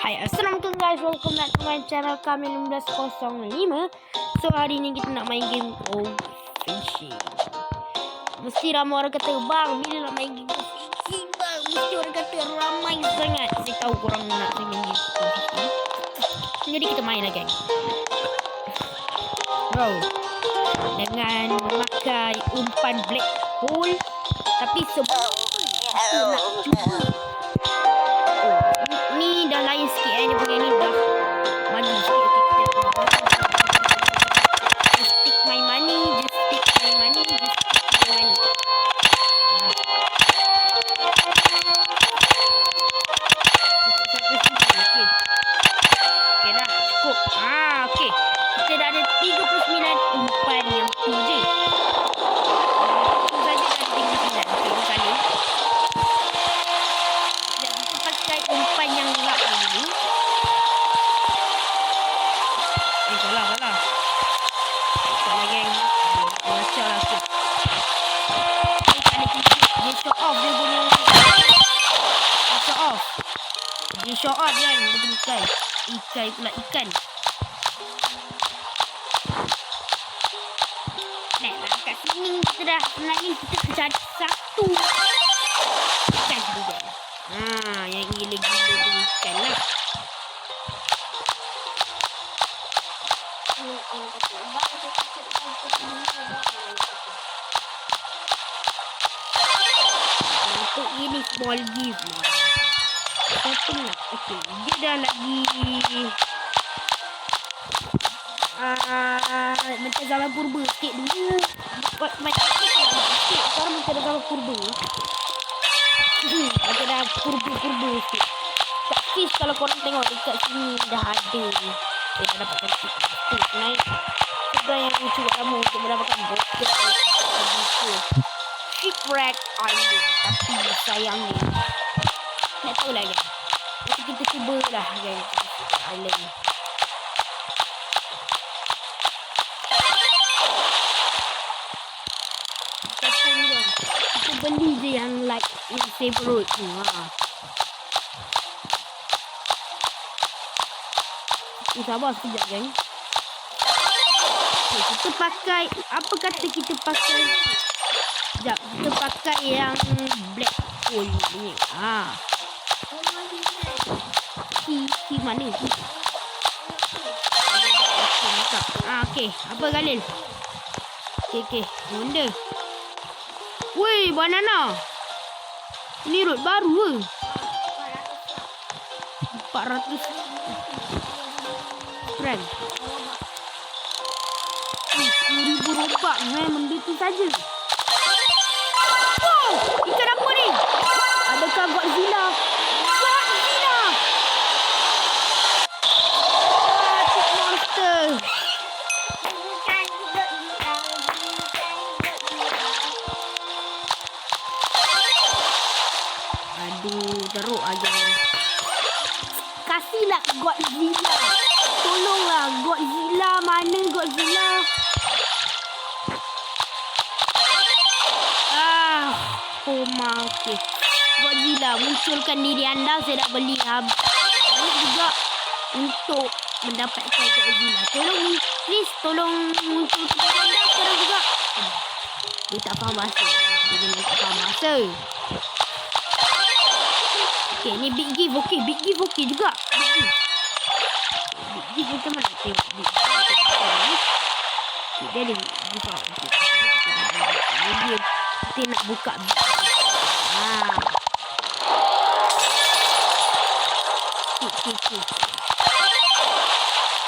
Hai, Assalamualaikum guys, welcome back to my channel kami 1605. So hari ni kita nak main game Go Fishing. Mesti ramai orang kata, bang, bila nak main game Go Fishing bang? Mesti orang kata ramai sangat. Saya tahu korang nak main game Go Fishing. Jadi kita main lah geng. Bro, dengan memakai umpan black hole. Tapi sebelum kita nak cuba, ni dah lain sikit dia punya ni dah maju sikit. Okay, just stick my money, just stick my money, just stick my money. Okay dah cukup. Okay, kita dah ada 39 umpan yang tu je. Itu saja dah ada 39. Okay, ni kali kita pakai umpan yang gelap dulu. Salah. Salah geng. Macam lah tu. Ni kali dia show off dia punya. Dia show off. Dia show off kan. Dia punya ikan. Ikan pula ikan. Nah, kat sini kita dah sebenarnya kita cari satu ikan juga. Yang gila-gila tu ikan lah. Untuk ini small gift lah. Satu nak. Okay, dia dah lagi macam zaman purba sikit dulu. Macam sikit. Sekarang macam zaman purba. Macam dah purba sikit. Kat fish kalau korang tengok dekat sini dah ada. Dia dah dapatkan fish naik. Sudah yang cuba lama untuk mendapatkan botol. Shipwreck Island. Tapi sayangnya tak tahulah kan. Nanti kita cubalah kan Island ni. Kita beli je yang like in favorite ni. Sabar sekejap geng. Okay, kita pakai, apa kata kita pakai? Sekejap, kita pakai yang black hole ni. Key mana? Okay, apa Khalil? Okay, benda. Woi, banana. Ini road baru ke? 400 frank. 10,000 robak benda tu saja. Wow, ikan apa ni? Adakah Godzilla? Godzilla! Big monster. Aduh, teruk aja. Kasihlah Godzilla. Tolonglah Godzilla, mana Godzilla? Okay. Godzilla, munculkan diri anda. Saya nak beli banyak juga untuk mendapatkan Godzilla. Tolong please, tolong munculkan diri anda sekarang juga. Dia tak faham bahasa. Dia tak faham bahasa. Okay, ni big gift. Okay, big gift okay juga. Big gift macam mana? Tengok big gift. Okay, dia ada gift out. Dia kita nak buka big gift.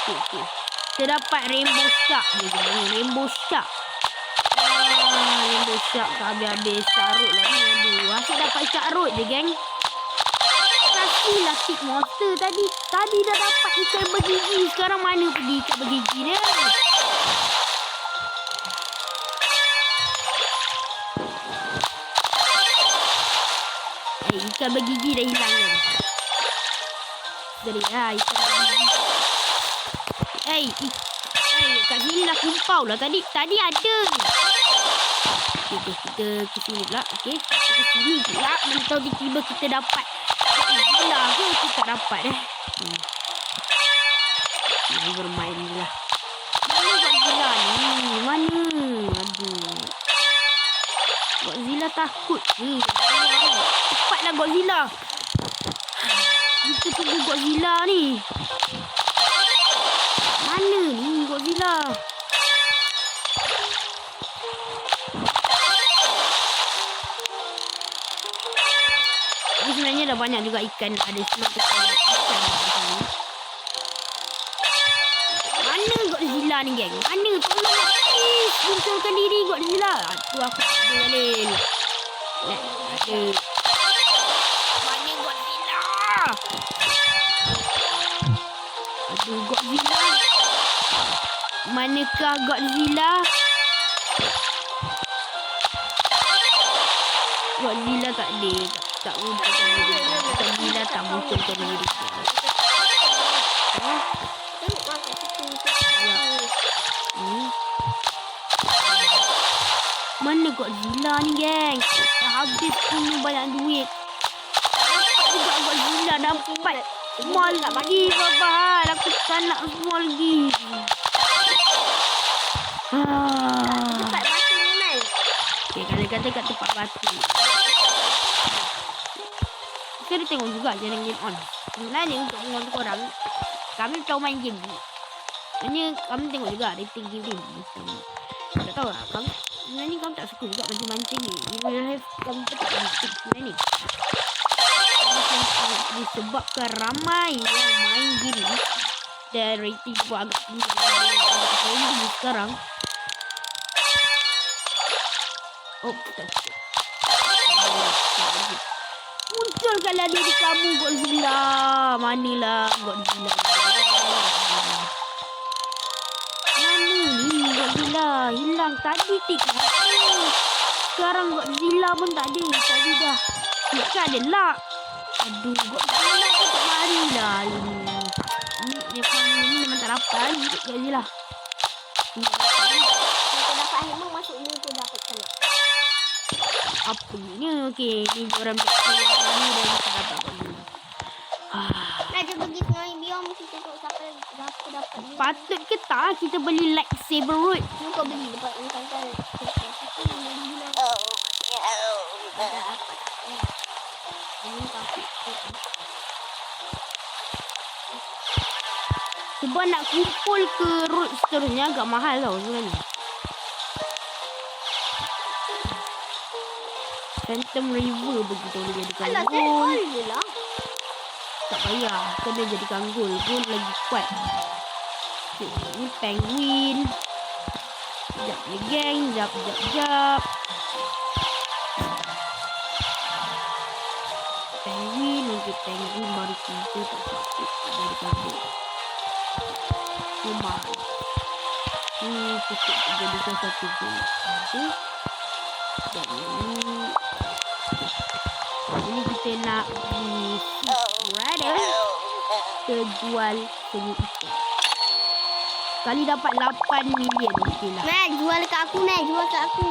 Okay. Kita dapat rainbow shark ni. Rainbow shark. Rainbow shark habis carut lah ni. Aduh, asyik dapat carut je geng. Kasihlah stick monster tadi. Tadi dah dapat ikan bergigi. Sekarang mana pergi ikan bergigi dia? Ikan bergigi dah hilang kan. Jadi ikan bergigi. Kat sini dah kumpau lah. Tadi ada ni. Okay, kita ke sini pula. Okay, kita ke sini pula. Mentau tiba-tiba kita dapat Godzilla ke kita tak dapat Main bermain je lah. Mana Godzilla ni? Mana? Aduh. Godzilla takut ke? Cepatlah Godzilla. Kita tunggu Godzilla ni. Mana ni Godzilla? Ini sebenarnya dah banyak juga ikan. Ada semakin banyak ikan di sini. Mana Godzilla ni geng? Mana? Tolong please. Munculkan diri Godzilla. Tu aku tak ada Khalil. Ada. Mana Godzilla? Aduh Godzilla. Manakah Godzilla? Godzilla tak ada. Tak munculkan diri. Godzilla tak munculkan diri. Mana Godzilla ni geng? Dah habis punya banyak duit. Dapat juga Godzilla. Dapat small lagi babal. Aku tak nak small lagi. Tempat batu ni man. Okay, kalau kata kat tempat batu. Kita ada tengok juga jangan game on. Sebenarnya untuk mengontrol korang, kami tahu main game ni. Sebenarnya kami tengok juga rating game ni. Tak tahu lah. Sebenarnya kamu tak suka juga mancing-mancing ni. You will have kamu tak mancing sebenarnya ni. Disebabkan ramai yang main game ni. Dan rating pun agak tinggi. Agak sekarang. Oh, tak cukup. Munculkanlah diri kamu Godzilla. Manalah Godzilla. Mana ni Godzilla? Hilang tadi tiga. Sekarang Godzilla pun tak ada. Tadi dah. Bukan ada lah. Aduh, Godzilla pun tak mari lah ini. Ini memang tak dapat. Hidup Godzilla. Kalau dapat hammer masuk ni tu dapat kena. Apa ni? Okey, ni orang berkata yang terakhir dan kita dapat Godzilla. Nak je pergi tengah biom kita tengok siapa dapat ni. Patut ke tak kita beli lightsaber root? Ni kau beli dapat ni kan. Sebab nak kumpul ke root seterusnya agak mahal tau sebenarnya. Phantom River begitu boleh jadikan Alah, gold. all je lah. Tak payah, kena jadikan gold. Gold lagi kuat. Okay, ni penguin. Sekejap ni geng, sekejap. Penguin, nanti penguin baru kita tak sakit. Jadikan gold. Rumah. Ni cukup jadikan satu gold. Okay. Dan ini kita nak beli rider. Kita jual semua ikan. Sekali dapat 8 million. Okey lah. Nek, jual kat aku Nek. Jual kat aku.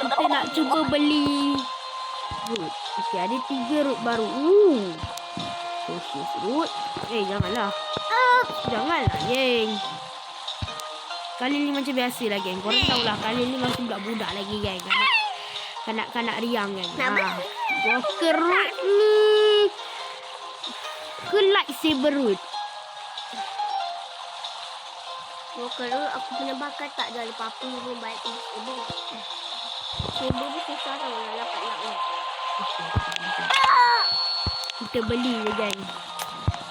Kita nak cuba beli root. Okey, ada 3 root baru. Precious root. Janganlah. Janganlah, geng. Kali ni macam biasa lah, geng. Korang tahulah, kali ni masih budak-budak lagi, geng. Kanak-kanak riang, geng. Walker root ni. Ke lightsaber root? Walker root aku punya bakat tak ada apa-apa pun baik saber. Saber ni susah tau nak dapat ni. Kita beli je, geng.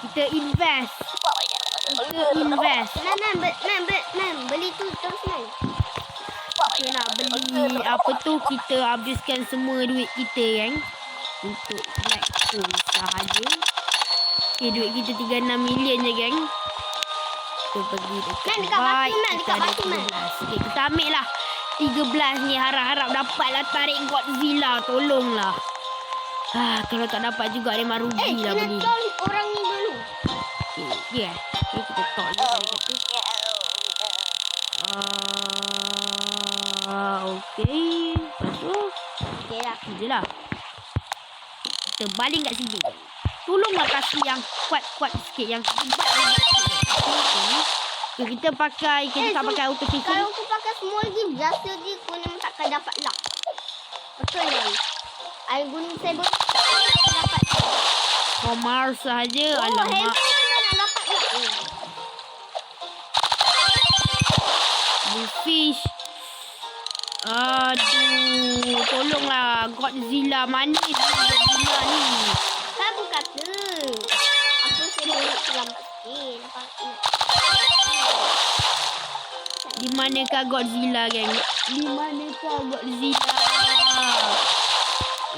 Kita invest. Beli tu terus Nek. Kita nak beli apa tu, kita habiskan semua duit kita, geng. Untuk black hole sahaja. Okay, duit kita 36 million je, geng. Kita pergi dekat dekat batu, dekat batu, 13. Okay, kita ambil lah 13 ni. Harap-harap dapatlah tarik Godzilla. Tolonglah. Kalau tak dapat juga memang rugi lah beli. Kena tol orang ni dulu. Okay, kita tol je. Okay. Lepas tu Okay lah. je lah. kita baling kat sini. Tolonglah kasih yang kuat-kuat sikit, yang hebat-hebat sikit. Okay, kita tak pakai auto chasing. Kalau aku pakai small game, biasa je Gunung takkan dapat luck. Betul kan? I gunung saber dapat. Mars saja. Oh, Alamak. heaven pun dah nak dapat luck. Fish. Aduh, tolonglah Godzilla, mana ni Godzilla ni? Aku kata aku sedikit terlambat sikit. Nampak? Di manakah Godzilla, geng? Di manakah Godzilla?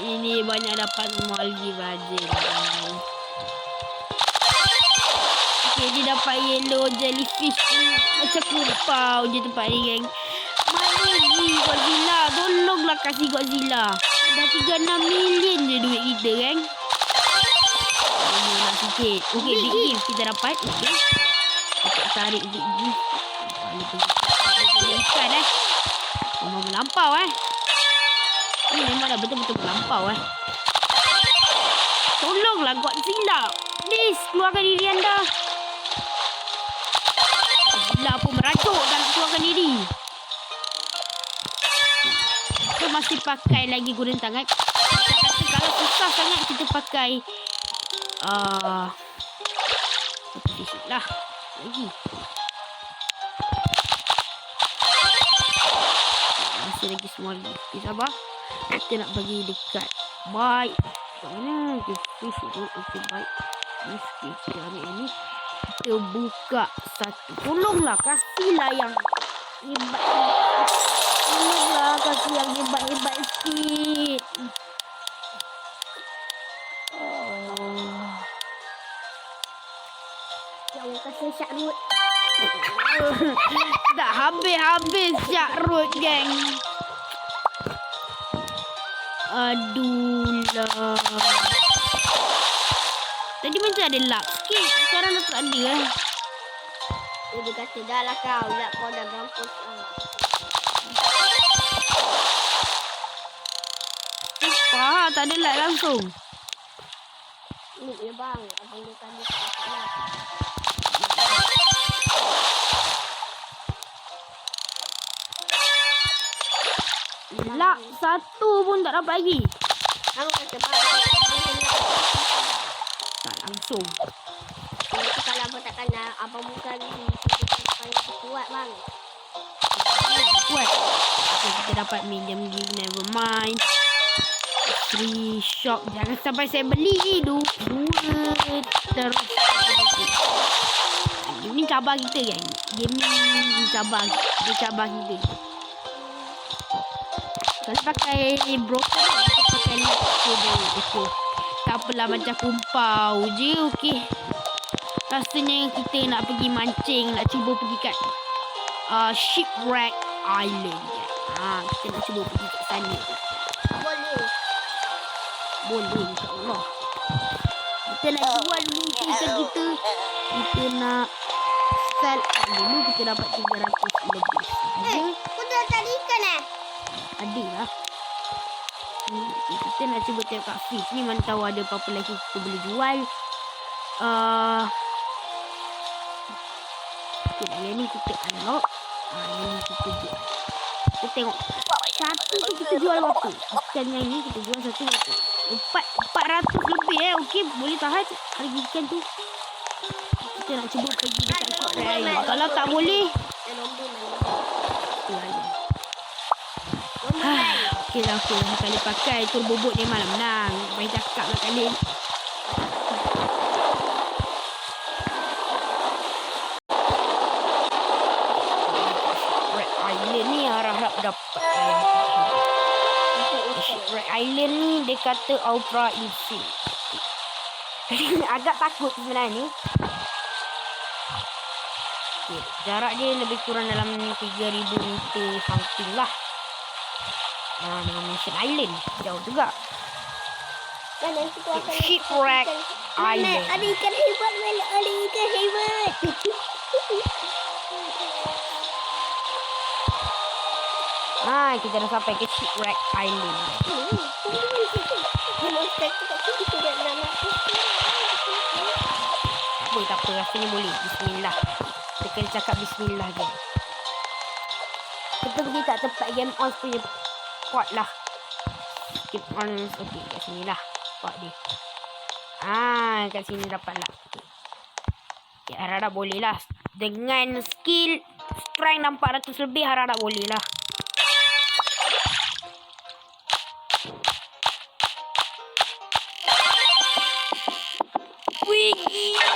Ini banyak dapat small gift aja, geng. Okay, dia dapat yellow jellyfish ni. Macam kumpau je tempat ni, geng. Mana ni Godzilla? Tolonglah kasih Godzilla. Dah 36 million je duit kita, geng. Ini nak sikit. Okay, big gift kita dapat. Okay. Kita tarik big gift. Ikan memang melampau Ini memang dah betul-betul melampau Tolonglah Godzilla. Please, keluarkan diri anda. Godzilla pun merajuk dan keluarkan diri. Kita masih pakai lagi guna tangan. Kita kata kalau susah sangat kita pakai lah lagi. Masih lagi small. Okay, sabar. Kita nak bagi dekat bite. Kat mana? Okay, fish tu. Okay, bite. Okay, kita ambil ini. Kita buka satu. Tolonglah kasihlah yang hebat. Tolonglah kasih yang hebat-hebat sikit. Jangan kasih syak root. Tak habis-habis syak root, geng. Aduh lah. Tadi macam ada luck sikit. Sekarang dah tak ada Dia kata dah lah kau dah gampus. Tak ada luck langsung. Ini dia bang. Abang dia tadi tak nak. Luck satu pun tak dapat lagi. Aku kata bang. Tak langsung. Kalau abang tak kena, abang bukan kuat bang. Kuat. Okay, kita dapat medium gift, never mind. 3 shop. Jangan sampai saya beli. Dua terus. Ini cabar kita, kan? Game ni cabar. Dia cabar kita. Kalau pakai broken, kita pakai lightsaber. Okay. Tak apalah, macam kumpau je. Okay. Rasanya kita nak pergi mancing. Nak cuba pergi kat Shipwreck Island. Kita nak cuba pergi kat sana. Boleh, insyaAllah. Kita nak jual dulu ikan kita. Kita nak sell dulu. Kita dapat 300 lebih. Kau dah cari ikan Ada lah. Kita nak cuba tengok kat fish ni. Mana tahu ada apa-apa lagi kita boleh jual. Okay, yang ni kita unlock. Yang ni kita jual. Kita tengok. Satu tu kita jual berapa? Ikan yang ni kita jual satu berapa? 400 lebih Okey, boleh tahan harga ikan tu. Kita nak cuba pergi dekat Shipwreck Island. Kalau tak boleh, okey lah, okey lah. Kali pakai turbo boat ni malam menang. Baik cakap lah kali. Shipwreck Island ni harap-harap dapat. Shipwreck Island ni dia kata ultra easy. Agak takut sebenarnya ni. Okay, jarak dia lebih kurang dalam 3000 meter something lah. Dengan Mission Island jauh juga. Shipwreck Island. Ada ikan hebat, ada ikan hebat. Kita dah sampai ke Shipwreck Island. tak apa. Rasanya boleh. Bismillah. Kita kena cakap bismillah je. Kita pergi kat tempat game on punya pot lah. Skip on. Okay, kat sini lah pot dia. Kat sini dapat lah. Okay, harap-harap boleh lah. Dengan skill strength 400 lebih, harap-harap boleh lah. Wih, gila.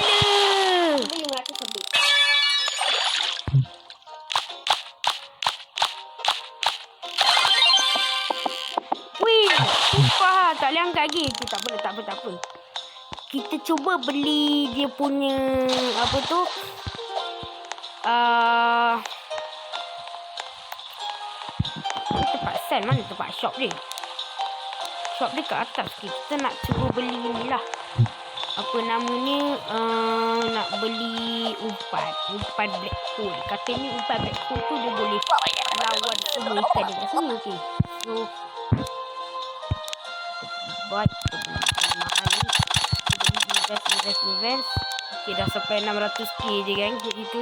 500 lebih. Wih, sumpah tak boleh angkat lagi. Okay, tak apa. Kita cuba beli dia punya apa tu? Tempat sell mana tempat shop dia? Shop dia kat atas. Kita nak cuba beli ni lah. Apa namanya? Nak beli umpan black hole. Katanya umpan black hole tu dia boleh lawan semua ikan dekat sini. Okay. So buat mahal ni. Invest. Okay, dah sampai 600k je kan. Gitu.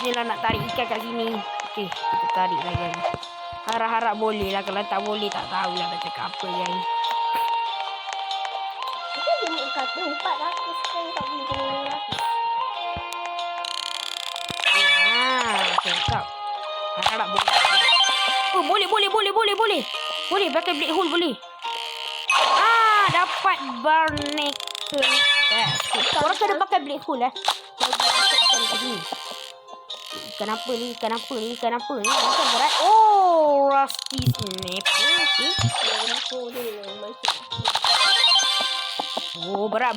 Dia lah nak tarik ikan kat sini. Okay, kita tarik lah kan. Harap-harap boleh lah. Kalau tak boleh, tak tahulah nak cakap apa kan. Kita dia kata 400 kan tak boleh kena 500. Okay, stop. Harap boleh. Oh, boleh. Boleh, pakai black hole boleh. Dapat barnacle. Korang kena pakai black hole lah. Ikan apa ni? Macam berat. Oh, rusty snapper. Okay. Oh, berat.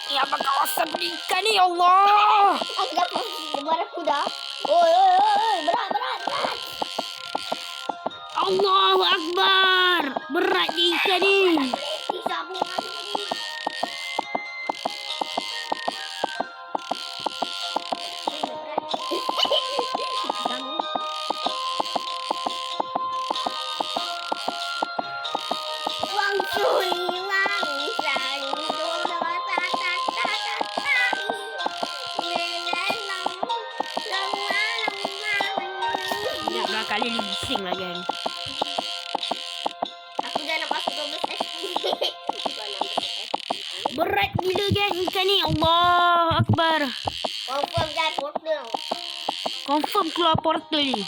Ni apa kawasan ikan ni, ya Allah. Aku dapat barang kuda. Oi, berat. Allahu Akbar. Berat je ikan ni. Banyak kali ni bising lah kan. Aku dah nak masuk 12 SP. Berat gila kan ikan ni. Allah Akbar. Confirm dah portal. Confirm keluar portal ni.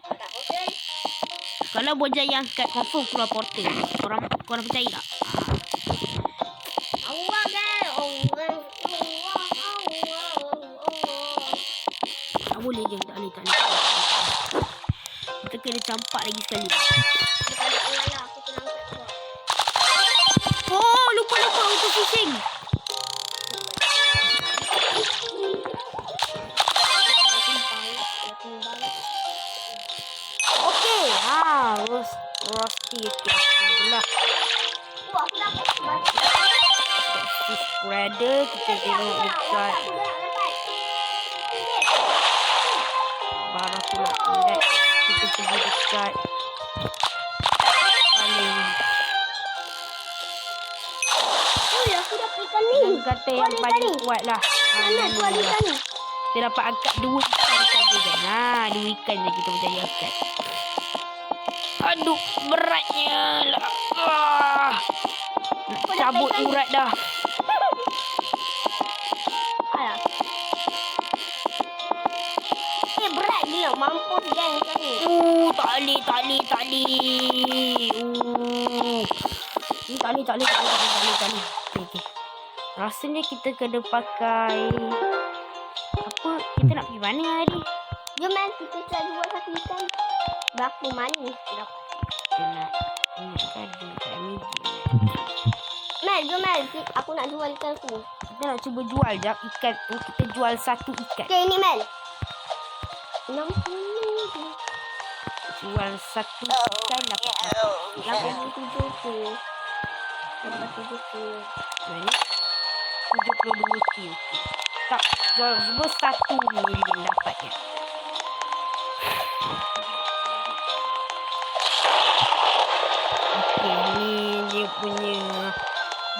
Tak portal. Kalau Bojaya angkat, confirm keluar portal. Korang percaya tak? Allah kan. Allah. Tak boleh je. Tak boleh. Kita kena campak lagi sekali. Kita nak mengalah. Aku kena angkat keluar. Oh, lupa untuk fishing. Okey. Rusty lah. Wah, aku dapat. Rusty spreader. Kita tengok dekat barang pula index. Kita pergi dekat paling. Aku dapat ikan ni. Yang kata yang paling kuat lah. Mana tu ada ikan ni? Kita dapat angkat 2 ikan saja kan. 2 ikan je kita berjaya angkat. Aduh, beratnya lah. Nak cabut urat dah. Alah. Berat gila. Mampus kan ikan ni. Tak boleh. Ni tak boleh. Okay. Rasanya kita kena pakai apa? Kita nak pergi mana hari? Jom man, kita try jual satu ikan. Berapa manis kita dapat? Kita nak ingatkan dekat meja. Man, jom man. Aku nak jual ikan aku. Kita nak cuba jual jap ikan tu. Kita jual satu ikan. Okay, ini man. 60. Jual satu ikan dapat 87 tu. Dapat 70. Mana? 72 kilo. Tak, jual semua 1 million dapatnya. Okay, ni dia punya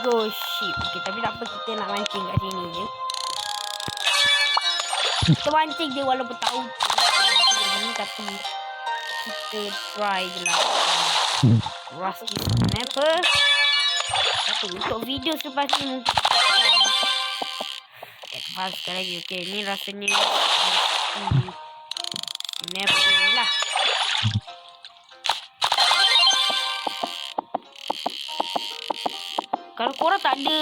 go ship. Okay, tapi tak apa, kita nak mancing kat sini je. Kita mancing je walaupun tahu ni, tapi kita try je lah. Rusty Snapper. Satu untuk video selepas ni mungkin advance lagi. Okay, ni rasanya Snapper ni lah. Kalau korang tak ada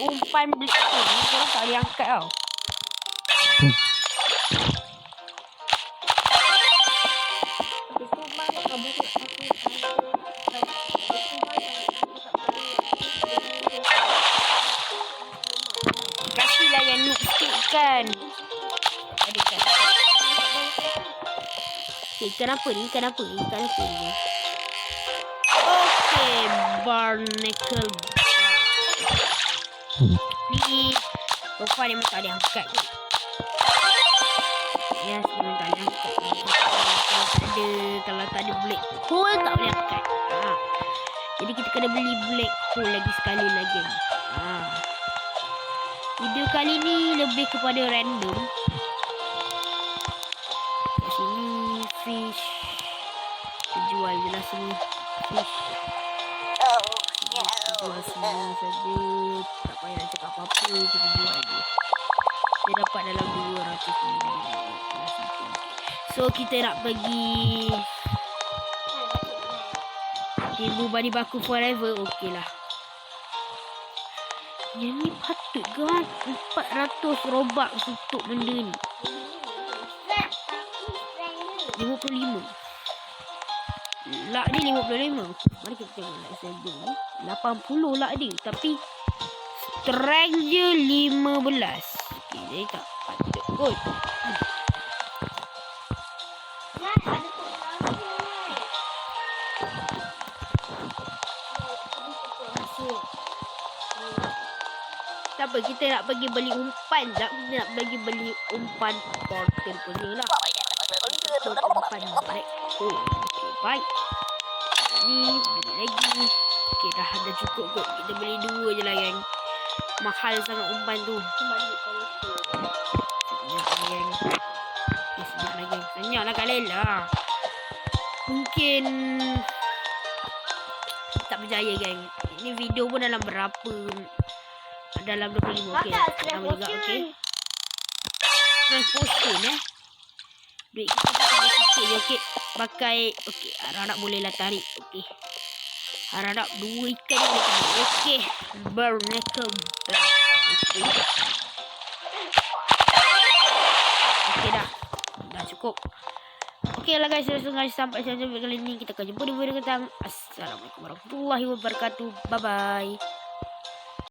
umpan blade ni, korang tak boleh angkat tau. Kasihlah yang noob sikit kan. Ada ikan. Okay, ikan apa ni? Ikan apa ni? Ikan apa ni? Okay, barnacle. Ni sofa dia memang tak boleh angkat. Yes, memang tak boleh angkat. Kalau tak ada black hole tak boleh angkat. Jadi kita kena beli black hole lagi sekali lagi. Video kali ni lebih kepada random. Kat sini fish. Kita jual je lah sini fish. Jual semua saja. Tak payah nak cakap apa-apa. Kita jual je. Dia dapat dalam 200 lebih. So kita nak pergi Tibu Bani Baku Forever. Okey lah. Yang ni patut kan 400 robak untuk benda ni. 55. Lak dia 55. Mari kita tengok lak saya ni. 80 lak dia. Tapi strength je 15. Okay, jadi tak patut kot. Tak apa, kita nak pergi beli umpan jap. Kita nak pergi beli umpan portal punya lah. Umpan black hole. Okay, baik. Ni beli lagi. Okay, dah cukup kot. Kita beli 2 je lah yang mahal sangat umpan tu. Sekejap lagi. Senyap lah Kak Lela. Mungkin tak percaya geng. Ini video pun dalam berapa? Dalam 25. Okey. Sama juga. Okey. Transportation duit kita tak sikit je. Okey. Pakai. Okey. Harap bolehlah tarik. Okey. Harap 2 ikan ni boleh tarik. Okey. Barnacle. Okey. Okey dah. Dah cukup. Okey lah guys. Sampai kali ni kita akan jumpa di video datang. Assalamualaikum warahmatullahi wabarakatuh. Bye bye.